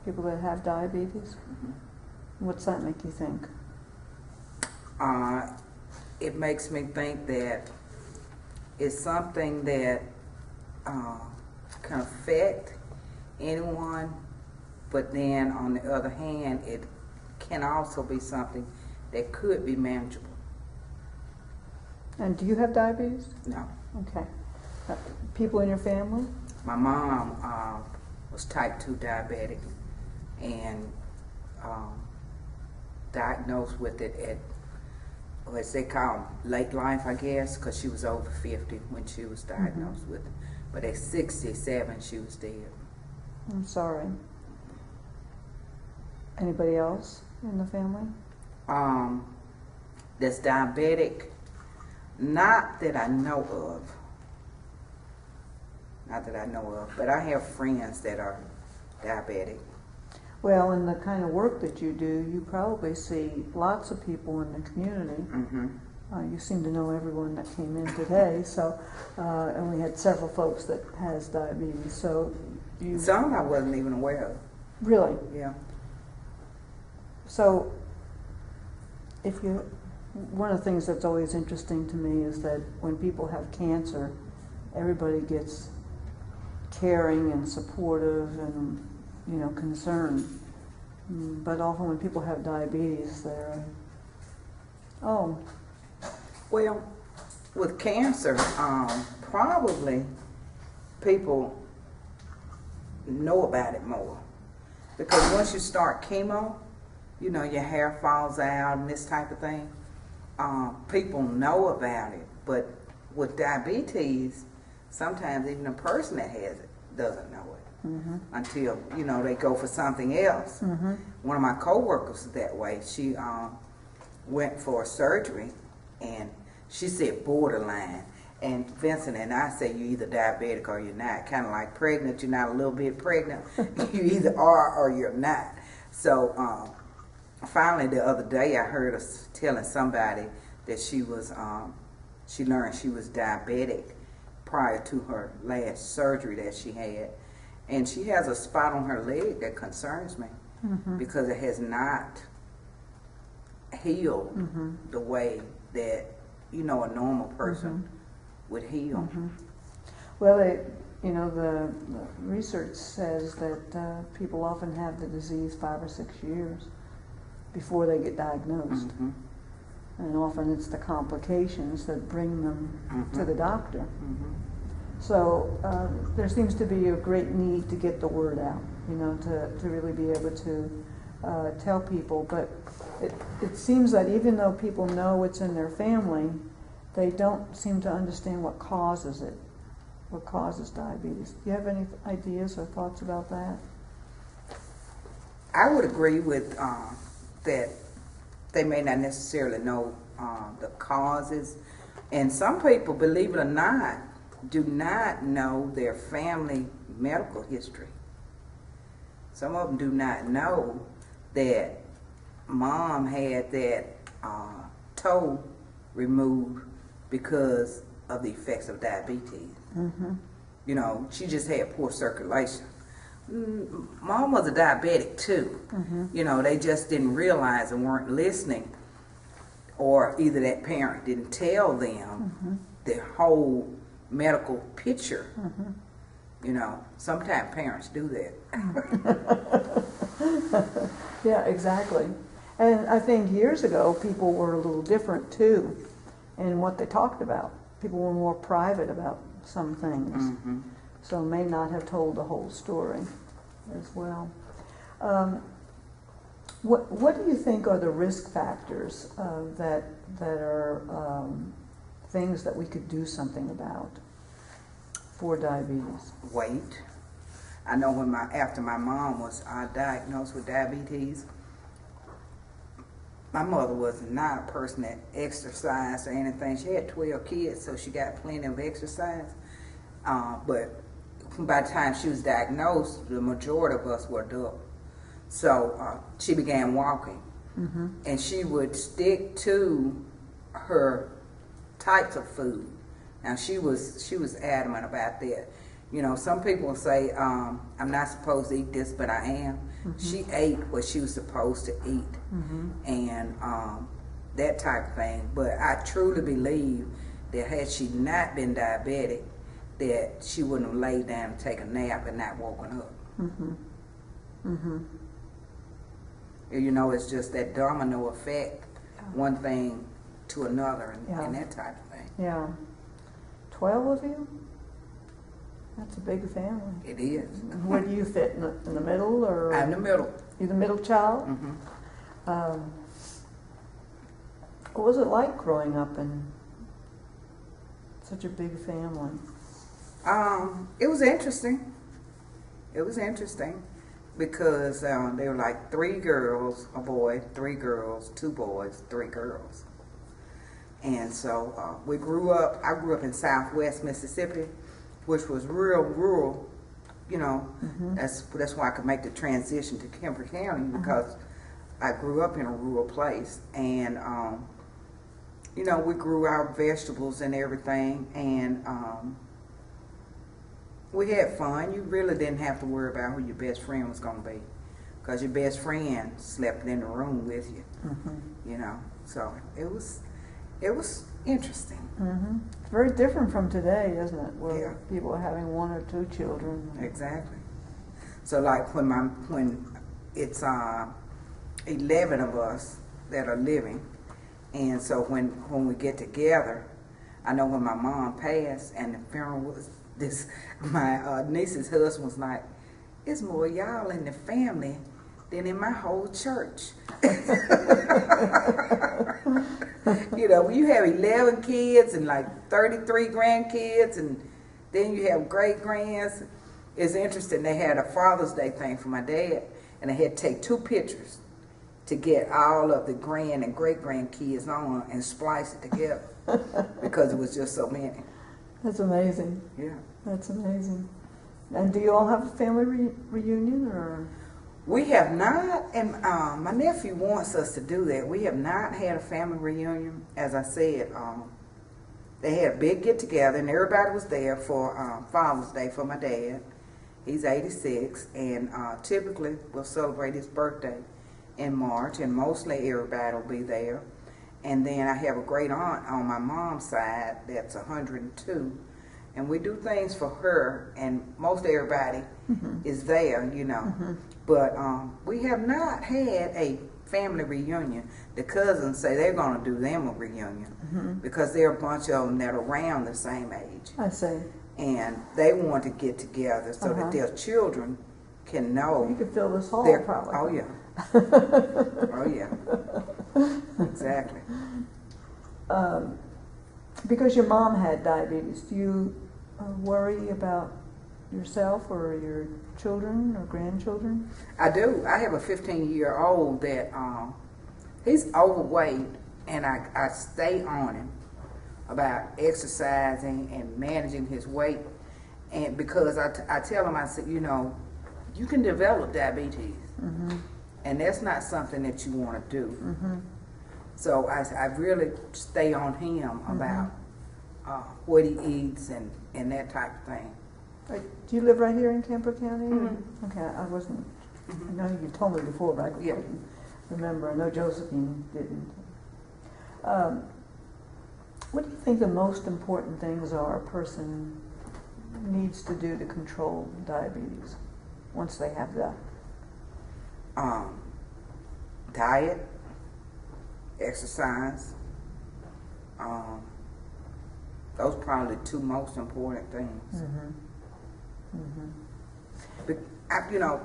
People that have diabetes? What's that make you think? It makes me think that it's something that can affect anyone, but then on the other hand, it can also be something that could be manageable. And do you have diabetes? No. Okay. People in your family? My mom was type 2 diabetic and diagnosed with it at, as they call late life, I guess, because she was over 50 when she was diagnosed with it. But at 67, she was dead. I'm sorry. Anybody else in the family? That's diabetic, not that I know of. Not that I know of, but I have friends that are diabetic. Well, in the kind of work that you do, you probably see lots of people in the community. You seem to know everyone that came in today, so and we had several folks that has diabetes. So you some I wasn't even aware of. Really? Yeah. So if you, one of the things that's always interesting to me is that when people have cancer, everybody gets caring and supportive and concerned. But often when people have diabetes, they're, oh. Well, with cancer, probably people know about it more. Because once you start chemo, your hair falls out and this type of thing. People know about it. But with diabetes, sometimes even a person that has it doesn't know it until they go for something else. One of my coworkers is that way. She went for a surgery and she said borderline. And Vincent and I say you're either diabetic or you're not. Kind of like pregnant, you're not a little bit pregnant. You either are or you're not. So finally the other day I heard her telling somebody that she was she learned she was diabetic prior to her last surgery that she had. And she has a spot on her leg that concerns me because it has not healed the way that, a normal person would heal. Well, the research says that people often have the disease 5 or 6 years before they get diagnosed. And often it's the complications that bring them to the doctor. So there seems to be a great need to get the word out, to really be able to tell people. But it seems that even though people know it's in their family, they don't seem to understand what causes it, what causes diabetes. Do you have any ideas or thoughts about that? I would agree with that they may not necessarily know the causes. And some people, believe it or not, do not know their family medical history. Some of them do not know that mom had that toe removed because of the effects of diabetes. She just had poor circulation. Mom was a diabetic too. They just didn't realize and weren't listening, or either that parent didn't tell them the whole medical picture. Sometimes parents do that. Yeah, exactly. And I think years ago people were a little different too in what they talked about. People were more private about some things, so may not have told the whole story as well. What do you think are the risk factors that are things that we could do something about for diabetes? Weight. I know after my mom was diagnosed with diabetes, my mother was not a person that exercised or anything. She had 12 kids, so she got plenty of exercise. But by the time she was diagnosed, the majority of us were adults. So she began walking, and she would stick to her types of food. Now she was adamant about that. You know, some people say, I'm not supposed to eat this, but I am. She ate what she was supposed to eat, and that type of thing. But I truly believe that had she not been diabetic, that she wouldn't have laid down and taken a nap and not woken up. You know, it's just that domino effect, one thing to another, and that type of thing. Yeah. 12 of you? That's a big family. It is. Where do you fit, in the middle, or? I'm the middle. You're the middle child? What was it like growing up in such a big family? It was interesting. It was interesting because they were like 3 girls, a boy, 3 girls, 2 boys, 3 girls. And so we grew up, I grew up in Southwest Mississippi, which was real rural, you know. That's why I could make the transition to Kemper County, because I grew up in a rural place. And, you know, we grew our vegetables and everything, and we had fun. You really didn't have to worry about who your best friend was going to be, because your best friend slept in the room with you, you know. So it was interesting. It's very different from today, isn't it? Where people are having 1 or 2 children. Exactly. So like when it's 11 of us that are living, and so when we get together, I know when my mom passed and the funeral was this, my niece's husband was like, "It's more y'all in the family than in my whole church." You know, when you have 11 kids and like 33 grandkids, and then you have great-grands, it's interesting. They had a Father's Day thing for my dad, and they had to take 2 pictures to get all of the grand and great-grandkids on and splice it together because it was just so many. That's amazing. Yeah. That's amazing. And do you all have a family reunion, or? We have not, and my nephew wants us to do that. We have not had a family reunion. As I said, they had a big get-together, and everybody was there for Father's Day for my dad. He's 86, and typically we'll celebrate his birthday in March, and mostly everybody will be there. And then I have a great aunt on my mom's side that's 102, and we do things for her, and most everybody is there, you know. But we have not had a family reunion. The cousins say they're going to do them a reunion because there are a bunch of them that are around the same age. I see. And they want to get together so that their children can know. You could fill this hall, probably. Oh, yeah. Oh, yeah. Exactly. Because your mom had diabetes, do you worry about yourself or your children or grandchildren? I do. I have a 15-year-old that he's overweight, and I stay on him about exercising and managing his weight. And because I tell him, I said, you know, you can develop diabetes, and that's not something that you want to do. So I really stay on him about what he eats and that type of thing. Do you live right here in Kemper County? Okay, I wasn't. I know you told me before, but I couldn't remember. I know Josephine didn't. What do you think the most important things are a person needs to do to control diabetes once they have that? Diet, exercise. Those are probably the 2 most important things. But you know,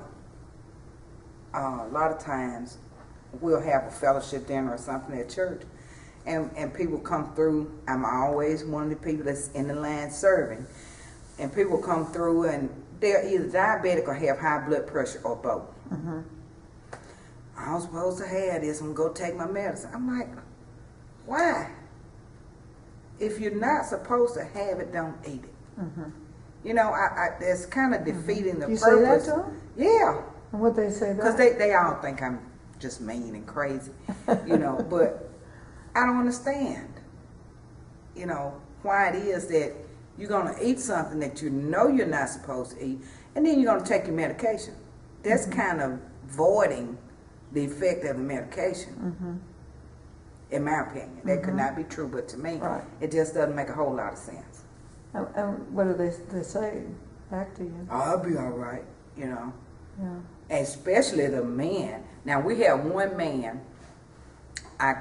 a lot of times we'll have a fellowship dinner or something at church, and people come through. I'm always one of the people that's in the line serving, and people come through and they're either diabetic or have high blood pressure or both. I'm supposed to have this and go take my medicine. I'm like, why? If you're not supposed to have it, don't eat it. You know, that's kind of defeating the purpose. You say that to them? Yeah. And what they say Because they all think I'm just mean and crazy, you know, but I don't understand, you know, why it is that You're going to eat something that you know you're not supposed to eat, and then you're going to take your medication. That's kind of voiding the effect of the medication, in my opinion. That could not be true, but to me, it just doesn't make a whole lot of sense. And what do they say back to you? Oh, I'll be all right, you know. Yeah. Especially the men. Now, we have one man, I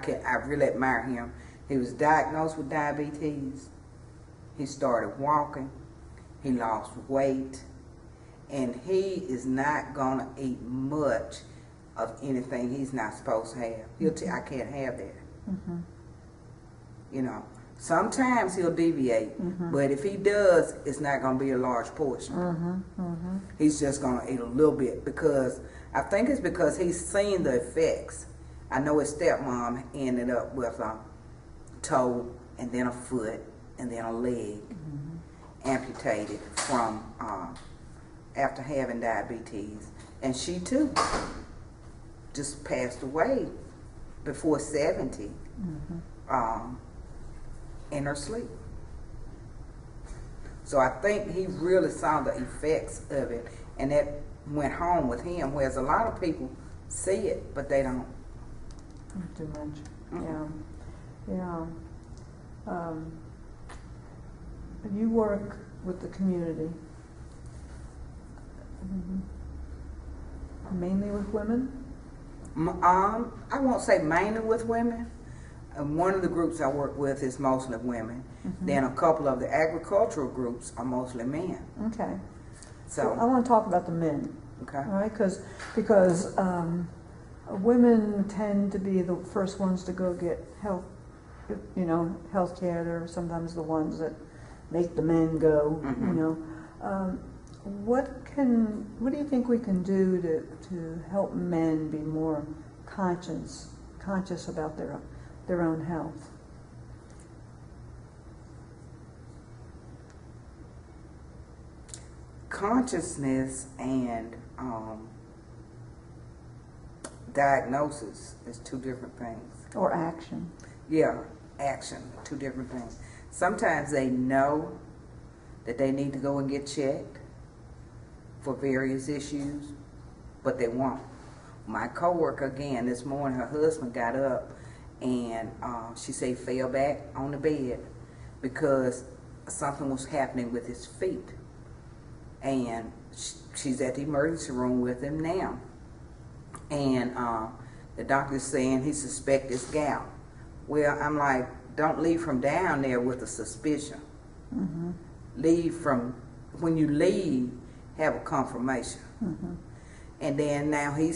really admire him. He was diagnosed with diabetes. He started walking. He lost weight. And he is not going to eat much of anything he's not supposed to have. He'll I can't have that. You know, sometimes he'll deviate, but if he does, it's not going to be a large portion. He's just going to eat a little bit, because I think it's because he's seen the effects. I know his stepmom ended up with a toe and then a foot and then a leg amputated from after having diabetes, and she too just passed away before 70 in her sleep. So I think he really saw the effects of it, and that went home with him, whereas a lot of people see it, but they don't. Not too much. Yeah. You work with the community, mainly with women? I won't say mainly with women. One of the groups I work with is mostly women. Then a couple of the agricultural groups are mostly men. Okay. So I want to talk about the men. Okay. All right, because women tend to be the first ones to go get health care. They're sometimes the ones that make the men go. What do you think we can do to help men be more conscious about their own health? Consciousness and diagnosis is two different things. Or action. Yeah, action, two different things. Sometimes they know that they need to go and get checked for various issues, but they won't. My coworker, again, this morning, her husband got up and she said he fell back on the bed because something was happening with his feet. And she's at the emergency room with him now. And the doctor's saying he suspects it's gout. Well, I'm like, don't leave from down there with a suspicion. Leave from, when you leave, have a confirmation. And then now he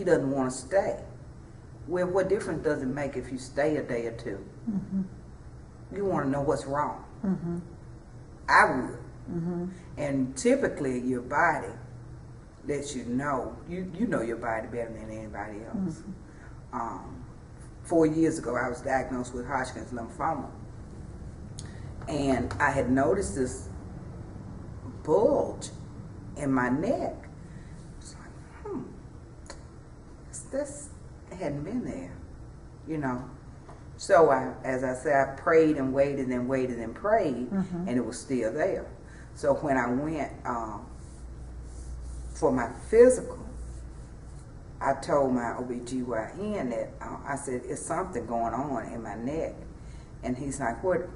doesn't want to stay. Well, what difference does it make if you stay a day or two? You want to know what's wrong. I would. And typically your body lets you know. You know your body better than anybody else. 4 years ago, I was diagnosed with Hodgkin's lymphoma. And I had noticed this bulge in my neck. It's like, this hadn't been there, you know. So as I said, I prayed and waited and waited and prayed, and it was still there. So when I went for my physical, I told my OBGYN that I said, it's something going on in my neck. And he's like, what?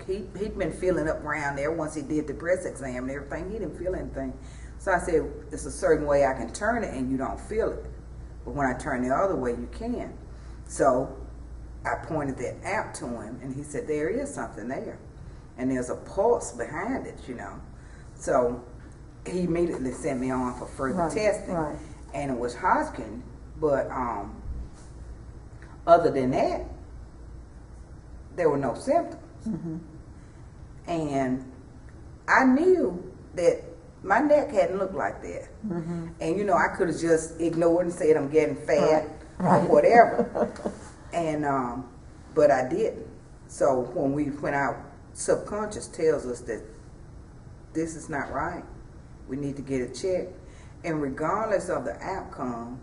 He'd been feeling up around there once he did the breast exam and everything. He didn't feel anything. So I said, it's a certain way I can turn it and you don't feel it. But when I turn the other way, you can. So I pointed that out to him, and he said, there is something there. And there's a pulse behind it, you know. So he immediately sent me on for further testing. And it was Hodgkin, but other than that, there were no symptoms. And I knew that my neck hadn't looked like that. And, you know, I could have just ignored and said I'm getting fat or whatever. And, but I didn't. So when our subconscious tells us that this is not right, we need to get it checked. And regardless of the outcome,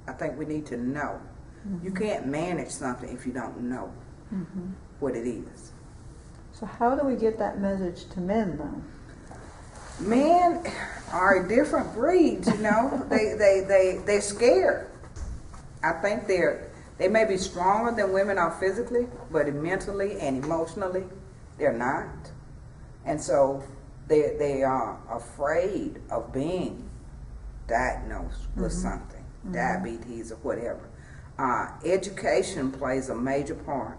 I think we need to know. You can't manage something if you don't know what it is. So how do we get that message to men, though? Men are a different breed, you know. They're scared. I think they may be stronger than women are physically, but mentally and emotionally, they're not. And so they are afraid of being diagnosed with something, diabetes or whatever. Education plays a major part,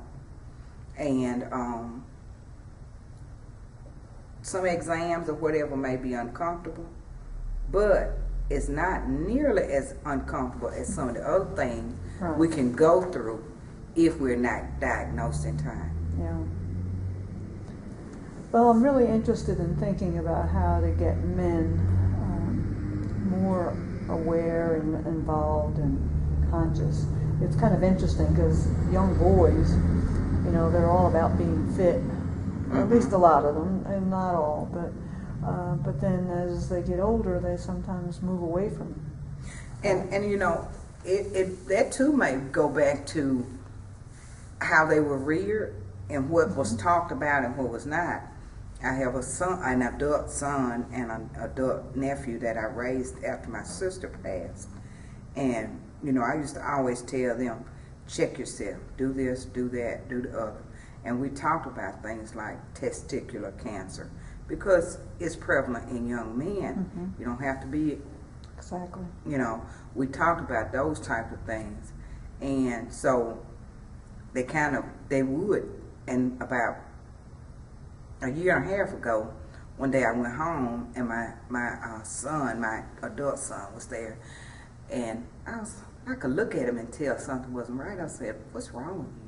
and some exams or whatever may be uncomfortable, but it's not nearly as uncomfortable as some of the other things we can go through if we're not diagnosed in time. Yeah. Well, I'm really interested in thinking about how to get men more aware and involved and conscious. It's kind of interesting because young boys, you know, they're all about being fit. At least a lot of them, and not all, but then as they get older, they sometimes move away from it. And you know, that too may go back to how they were reared and what was talked about and what was not. I have an adult son and an adult nephew that I raised after my sister passed, and you know, I used to always tell them, check yourself, do this, do that, do the other. And we talked about things like testicular cancer because it's prevalent in young men. You don't have to be, exactly. You know, we talked about those types of things. And so they would. And about a year and a half ago, one day I went home and my son, my adult son, was there. And I could look at him and tell something wasn't right. I said, what's wrong with you?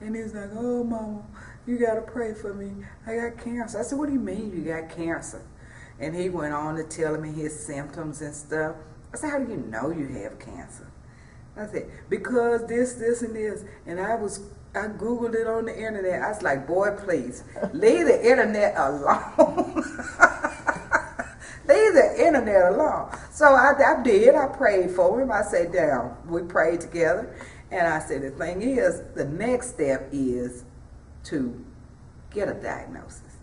And he's like, oh, Mama, you got to pray for me. I got cancer. I said, what do you mean you got cancer? And he went on to tell me his symptoms and stuff. I said, how do you know you have cancer? I said, because this, and this. And I Googled it on the internet. I was like, boy, please, leave the internet alone. Leave the internet alone. So I did. I prayed for him. I sat down. We prayed together. And I said, the thing is, the next step is to get a diagnosis.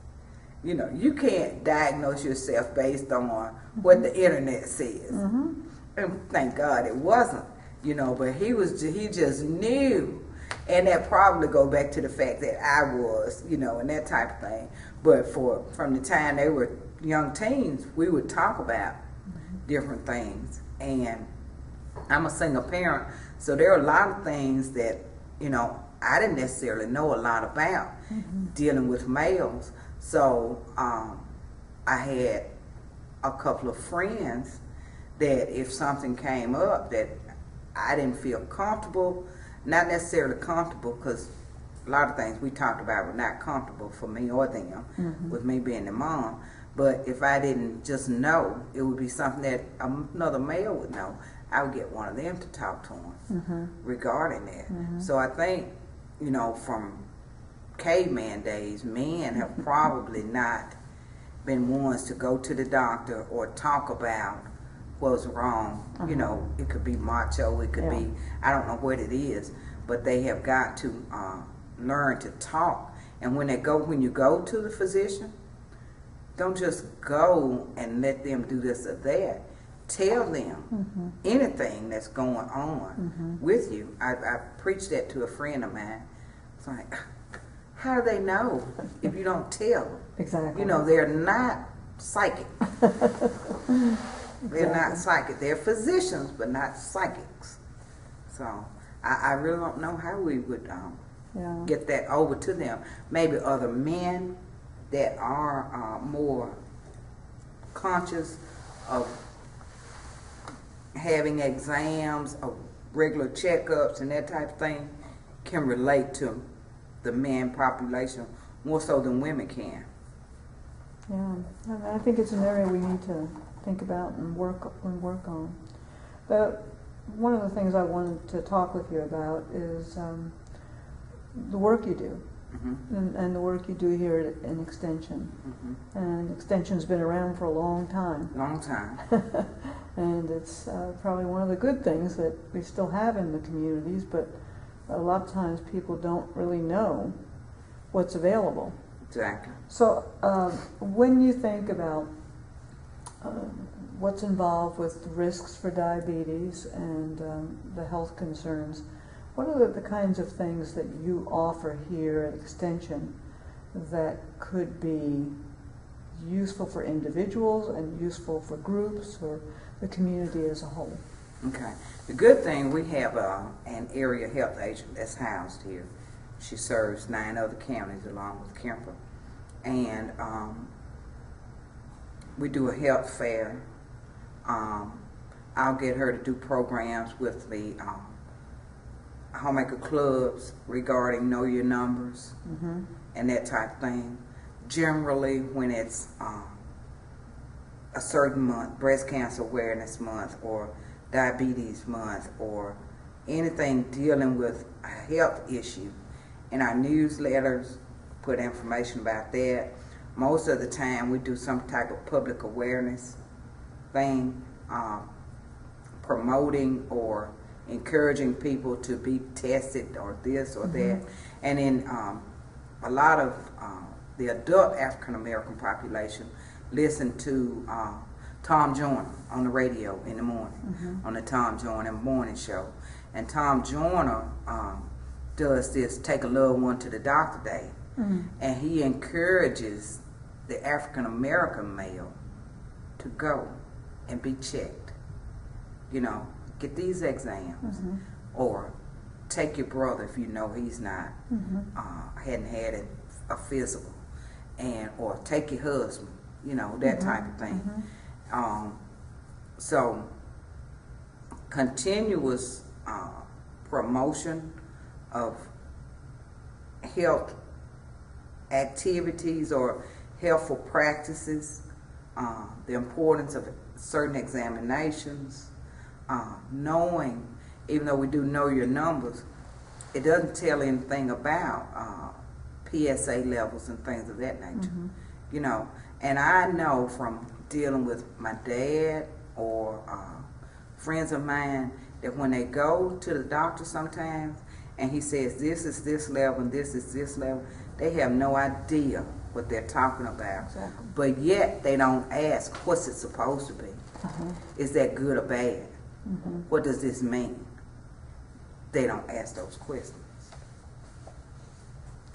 You know, you can't diagnose yourself based on what the internet says. And thank God it wasn't, you know, but he just knew. And that probably go back to the fact that I was, you know, and that type of thing. But from the time they were young teens, we would talk about different things. And I'm a single parent, so there are a lot of things that, you know, I didn't necessarily know a lot about dealing with males. So I had a couple of friends that if something came up that I didn't feel comfortable, not necessarily comfortable, because a lot of things we talked about were not comfortable for me or them, with me being the mom. But if I didn't just know, it would be something that another male would know. I would get one of them to talk to him regarding that. So I think, you know, from caveman days, men have probably not been ones to go to the doctor or talk about what's wrong. You know, it could be macho, it could be, I don't know what it is, but they have got to learn to talk. And when you go to the physician, don't just go and let them do this or that. Tell them anything that's going on with you. I preached that to a friend of mine. It's like, how do they know if you don't tell them? Exactly. You know, they're not psychic. They're not psychic. They're physicians, but not psychics. So I really don't know how we would get that over to them. Maybe other men that are more conscious of having exams, of regular checkups and that type of thing can relate to the man population more so than women can. Yeah, I think it's an area we need to think about and work on. But one of the things I wanted to talk with you about is the work you do. And the work you do here in Extension. And Extension's been around for a long time. Long time. And it's probably one of the good things that we still have in the communities, but a lot of times people don't really know what's available. Exactly. So when you think about what's involved with the risks for diabetes and the health concerns, what are the kinds of things that you offer here at Extension that could be useful for individuals and useful for groups or the community as a whole? Okay. The good thing, we have an area health agent that's housed here. She serves 9 other counties along with Kemper. And we do a health fair. I'll get her to do programs with the homemaker clubs regarding know your numbers and that type of thing. Generally, when it's a certain month, breast cancer awareness month or diabetes month or anything dealing with a health issue, in our newsletters put information about that. Most of the time we do some type of public awareness thing, promoting or encouraging people to be tested or this or that. And then a lot of the adult African American population listen to Tom Joyner on the radio in the morning, on the Tom Joyner morning show. And Tom Joyner does this Take a Loved One to the Doctor Day. And he encourages the African American male to go and be checked. You know, get these exams, or take your brother if you know he's not hadn't had a physical, and or take your husband. You know, that type of thing. So continuous promotion of health activities or healthful practices, the importance of certain examinations, knowing, even though we do know your numbers, it doesn't tell anything about PSA levels and things of that nature. You know, and I know from dealing with my dad or friends of mine that when they go to the doctor sometimes and he says this is this level and this is this level, they have no idea what they're talking about. Exactly. But yet they don't ask, what's it supposed to be? Is that good or bad? What does this mean? They don't ask those questions.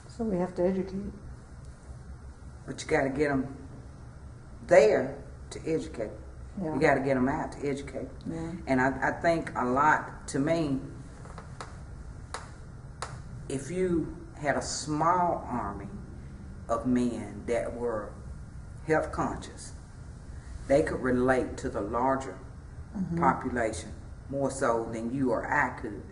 So we have to educate. But you got to get them there to educate. Yeah. You got to get them out to educate. Yeah. And I think a lot, to me, if you had a small army of men that were health conscious, they could relate to the larger population more so than you or I could.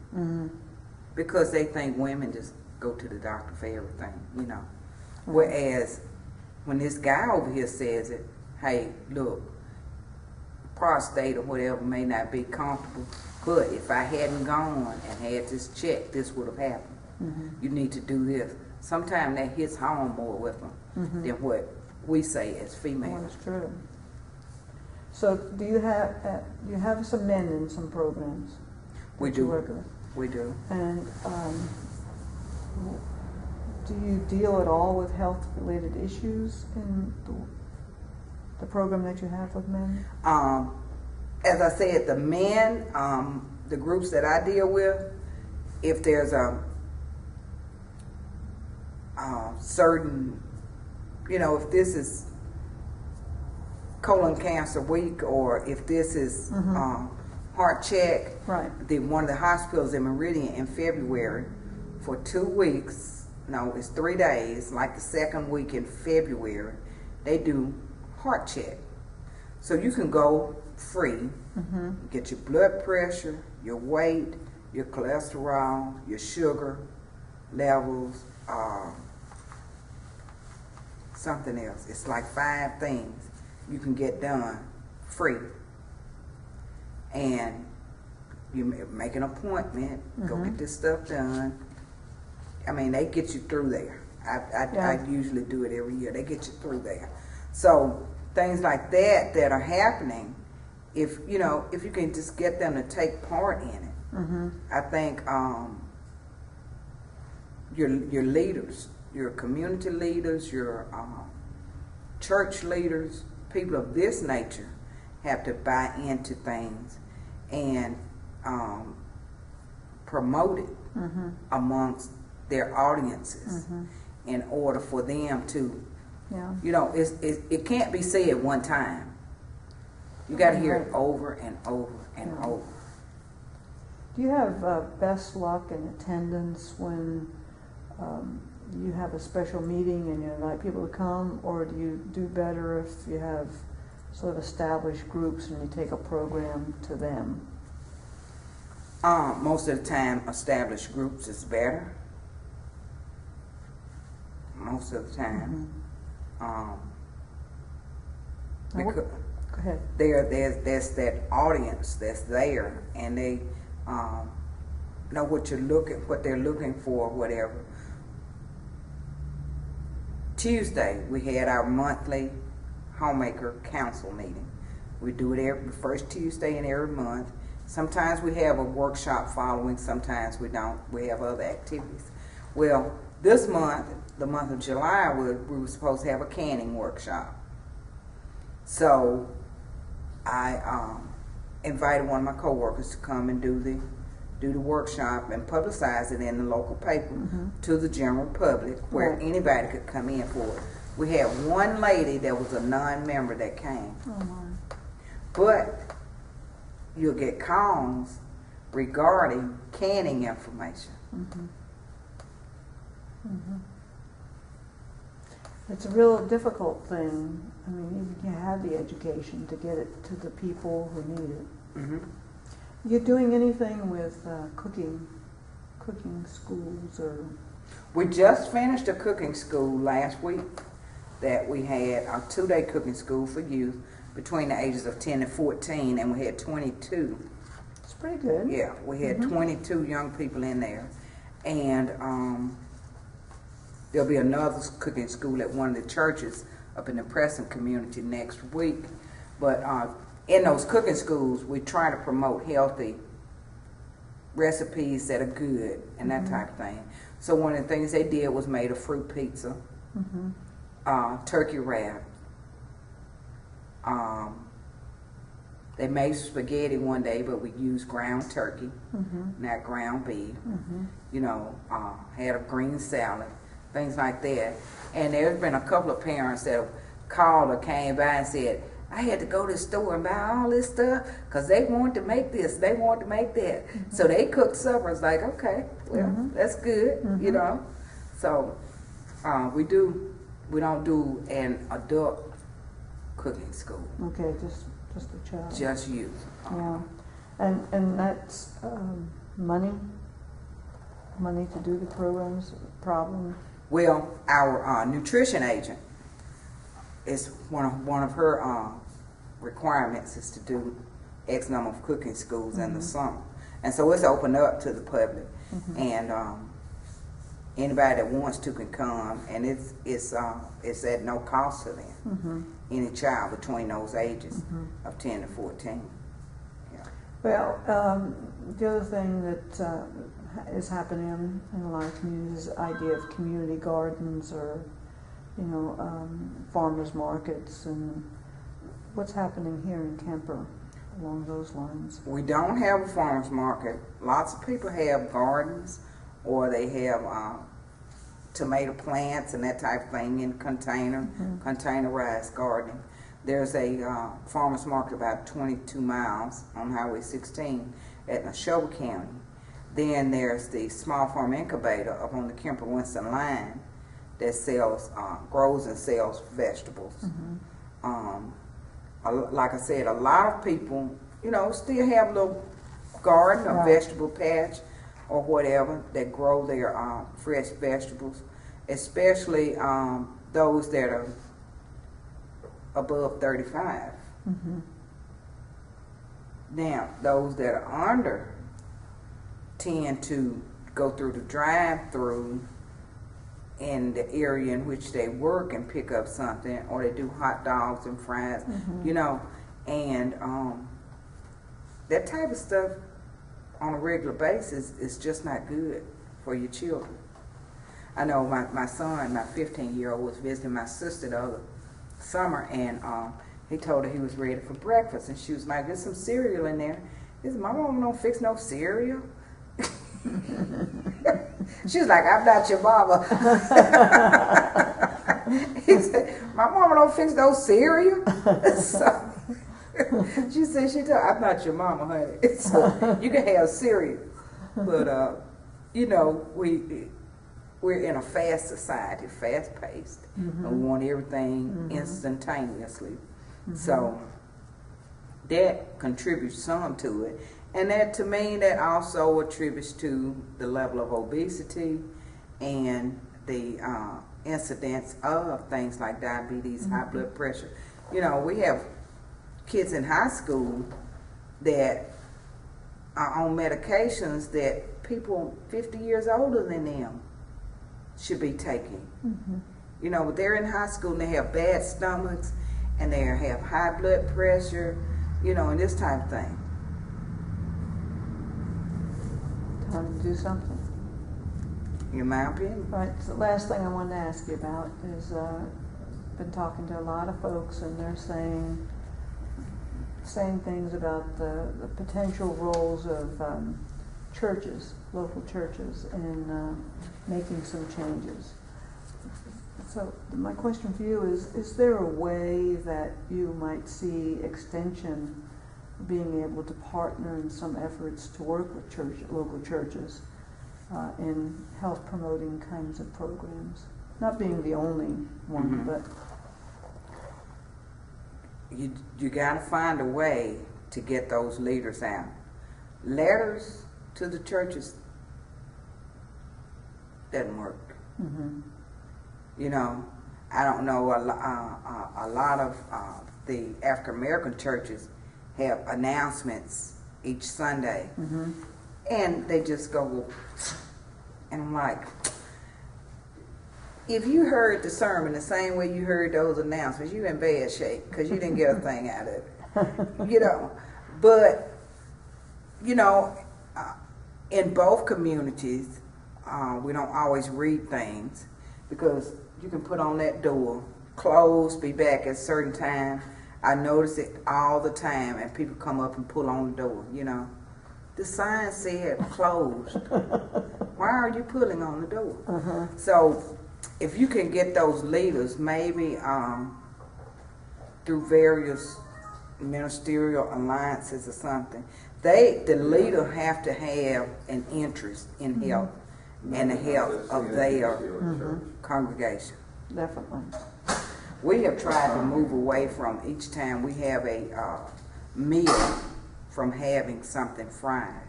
Because they think women just go to the doctor for everything, you know. Whereas when this guy over here says it, hey, look, prostate or whatever may not be comfortable, but if I hadn't gone and had this check, this would have happened. You need to do this. Sometimes that hits home more with them than what we say as females. That's true. So do you have some men in some programs? We that you do. work with? We do. And do you deal at all with health-related issues in the program that you have with men? As I said, the men, the groups that I deal with, if there's a certain, you know, if this is colon cancer week, or if this is heart check, one of the hospitals in Meridian in February, for 2 weeks, no, it's 3 days, like the second week in February, they do heart check. So you can go free, get your blood pressure, your weight, your cholesterol, your sugar levels, something else. It's like 5 things you can get done free. And you make an appointment, go get this stuff done. I mean, they get you through there. I usually do it every year. They get you through there. So things like that that are happening, if you can just get them to take part in it, I think your leaders your community leaders, your church leaders, people of this nature have to buy into things and promote it amongst their audiences in order for them to, you know, it can't be said one time. You got to hear it over and over and over. Do you have best luck in attendance when you have a special meeting and you invite people to come, or do you do better if you have sort of established groups and you take a program to them? Most of the time, established groups is better. Most of the time, because Go ahead. there's that audience that's there, and they know what they're looking for, whatever. Tuesday, we had our monthly homemaker council meeting. We do it every first Tuesday in every month. Sometimes we have a workshop following, sometimes we don't. We have other activities. Well, this month, the month of July, we were supposed to have a canning workshop. So I invited one of my coworkers to come and do the workshop and publicize it in the local paper to the general public, where anybody could come in for it. We had one lady that was a non-member that came. Oh my. But you'll get calls regarding canning information. It's a real difficult thing. I mean, you have the education to get it to the people who need it. You're doing anything with cooking schools, or? We just finished a cooking school last week that we had, a 2-day cooking school for youth between the ages of 10 and 14, and we had 22. It's pretty good. Yeah, we had 22 young people in there. And there'll be another cooking school at one of the churches up in the Preston community next week. But in those cooking schools, we try to promote healthy recipes that are good and that type of thing. So one of the things they did was made a fruit pizza, turkey wrap. They made spaghetti one day, but we used ground turkey, not ground beef. You know, had a green salad, things like that. And there's been a couple of parents that have called or came by and said, I had to go to the store and buy all this stuff because they wanted to make this, they wanted to make that. So they cooked supper. It's like, okay, well, that's good, you know. So we don't do an adult cooking school. Okay, just a child. Just youth. Yeah, and that's money to do the programs. Problem. Well, our nutrition agent, is one of her requirements is to do X number of cooking schools in the summer, and so it's opened up to the public, and anybody that wants to can come, and it's at no cost to them. Any child between those ages of 10 to 14. Yeah. Well, the other thing that is happening in a lot of communities is the idea of community gardens, or farmers markets, and what's happening here in Kemper along those lines? We don't have a farmers market. Lots of people have gardens, or they have tomato plants and that type of thing in containerized gardening. There's a farmers market about 22 miles on Highway 16 at Kemper County. Then there's the small farm incubator up on the Kemper-Winston line that sells, grows and sells vegetables. Like I said, a lot of people, still have a little garden or vegetable patch or whatever that grow their fresh vegetables, especially those that are above 35. Now, those that are under tend to go through the drive-through in the area in which they work and pick up something, or they do hot dogs and fries, and that type of stuff on a regular basis is just not good for your children. I know my son, my 15-year-old, was visiting my sister the other summer, and he told her he was ready for breakfast, and she was like, "There's some cereal in there." He said, "My mom don't fix no cereal." She was like, "I'm not your mama." He said, "My mama don't fix no cereal." So she said, "I'm not your mama, honey. So you can have cereal, but you know, we're in a fast society, fast paced, and we want everything instantaneously. So that contributes some to it, and that, to me, that also attributes to the level of obesity and the incidence of things like diabetes, high blood pressure. You know, we have kids in high school that are on medications that people 50 years older than them should be taking. You know, they're in high school and they have bad stomachs and they have high blood pressure, you know, and this type of thing. Time to do something. In my opinion. Right, so the last thing I wanted to ask you about is been talking to a lot of folks, and they're saying things about the potential roles of churches, local churches, in making some changes. So my question for you is there a way that you might see Extension being able to partner in some efforts to work with local churches in health promoting kinds of programs? Not being the only one, but you got to find a way to get those leaders out. Letters to the churches doesn't work. You know, I don't know, a lot of the African American churches have announcements each Sunday, and they just go, and I'm like, if you heard the sermon the same way you heard those announcements, you in bad shape, because you didn't get a thing out of it. You know, but, you know, in both communities, we don't always read things, because you can put on that door, close, be back at a certain time. I notice it all the time, and people come up and pull on the door, you know. The sign said closed. Why are you pulling on the door? So if you can get those leaders, maybe through various ministerial alliances or something, the leader have to have an interest in health and the health of their congregation. definitely. We have tried to move away from, each time we have a meal, from having something fried.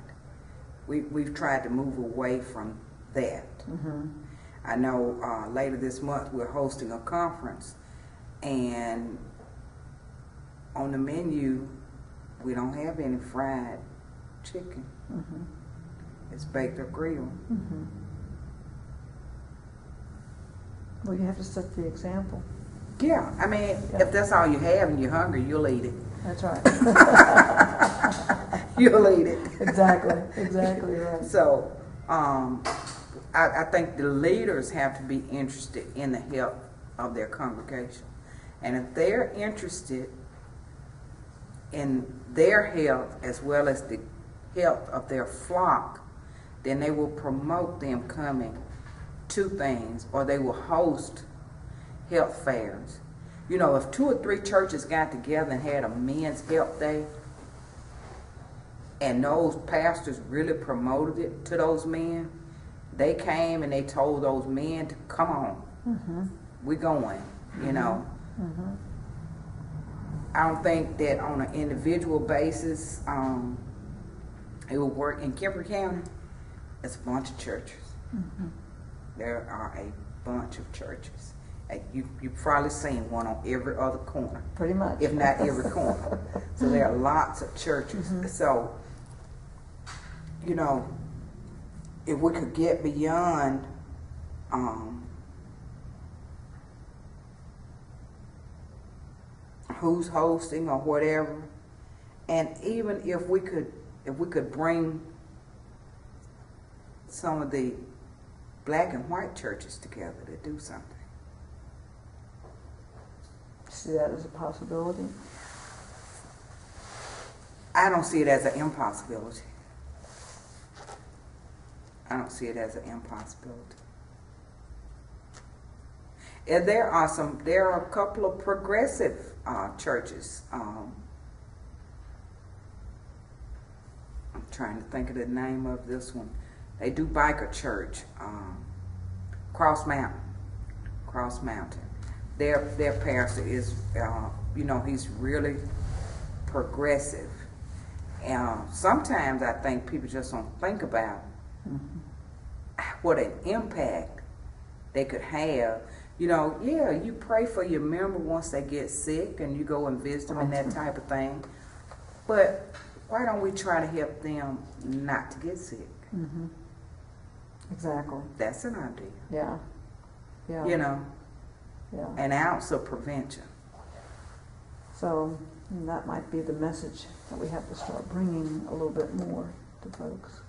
We've tried to move away from that. I know later this month we're hosting a conference, and on the menu we don't have any fried chicken. It's baked or grilled. Well, you have to set the example. Yeah, I mean, if that's all you have and you're hungry, you'll eat it. That's right. You'll eat it. Exactly right. So, I think the leaders have to be interested in the health of their congregation. And if they're interested in their health as well as the health of their flock, then they will promote them coming to things, or they will host health fairs. You know, if 2 or 3 churches got together and had a men's health day, and those pastors really promoted it to those men, they came and they told those men to come on, we're going, you know. I don't think that on an individual basis it will work. In Kemper County, it's a bunch of churches. There are a bunch of churches. You've probably seen one on every other corner. Pretty much. If not every corner. So there are lots of churches. So, you know, if we could get beyond who's hosting or whatever, and even if we could bring some of the black and white churches together to do something. See that as a possibility? I don't see it as an impossibility. I don't see it as an impossibility. And there are a couple of progressive churches. I'm trying to think of the name of this one. They do biker church. Cross Mountain. Their pastor is, he's really progressive. Sometimes I think people just don't think about what an impact they could have. You pray for your member once they get sick and you go and visit them and that type of thing. But why don't we try to help them not to get sick? Mm-hmm. Exactly. That's an idea. Yeah. Yeah. Yeah. An ounce of prevention. So that might be the message that we have to start bringing a little bit more to folks.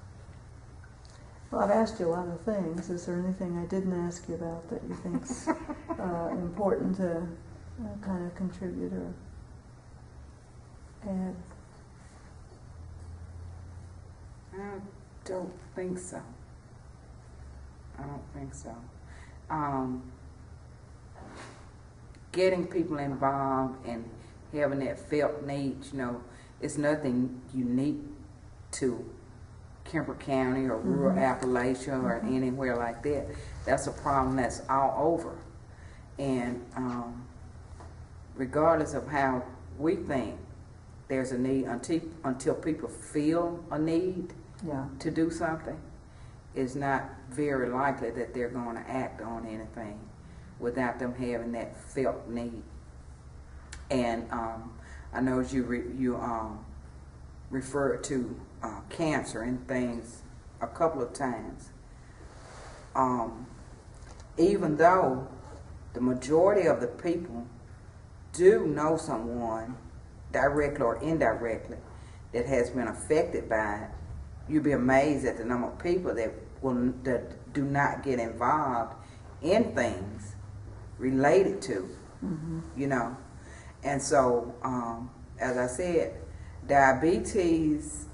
Well, I've asked you a lot of things. Is there anything I didn't ask you about that you think's important to kind of contribute or add? I don't think so. Getting people involved and having that felt need, it's nothing unique to Kemper County or rural Appalachia or anywhere like that. That's a problem that's all over. And regardless of how we think there's a need, until people feel a need to do something, it's not very likely that they're going to act on anything without them having that felt need. And I know you referred to cancer and things a couple of times. Even though the majority of the people do know someone, directly or indirectly, that has been affected by it, you'd be amazed at the number of people that do not get involved in things related to, And so, as I said, diabetes,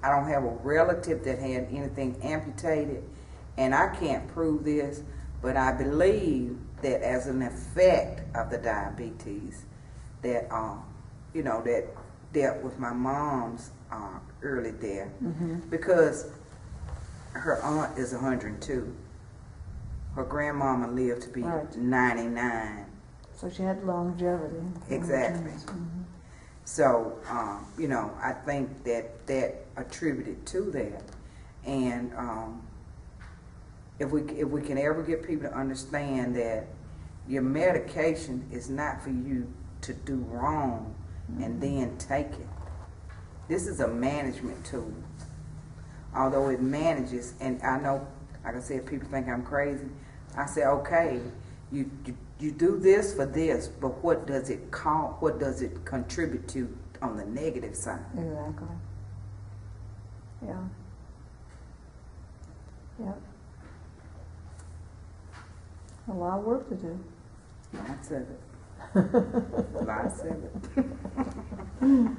I don't have a relative that had anything amputated, and I can't prove this, but I believe that as an effect of the diabetes, that that dealt with my mom's early death, because her aunt is 102. Her grandmama lived to be 99. So she had longevity. Exactly. So, I think that attributed to that. And if we can ever get people to understand that your medication is not for you to do wrong and then take it. This is a management tool. Although it manages, and I know, like I said, people think I'm crazy. I say, okay, you do this for this, but what does it contribute to on the negative side? Exactly. Yeah. Yeah. A lot of work to do. Lots of it. Lots of it.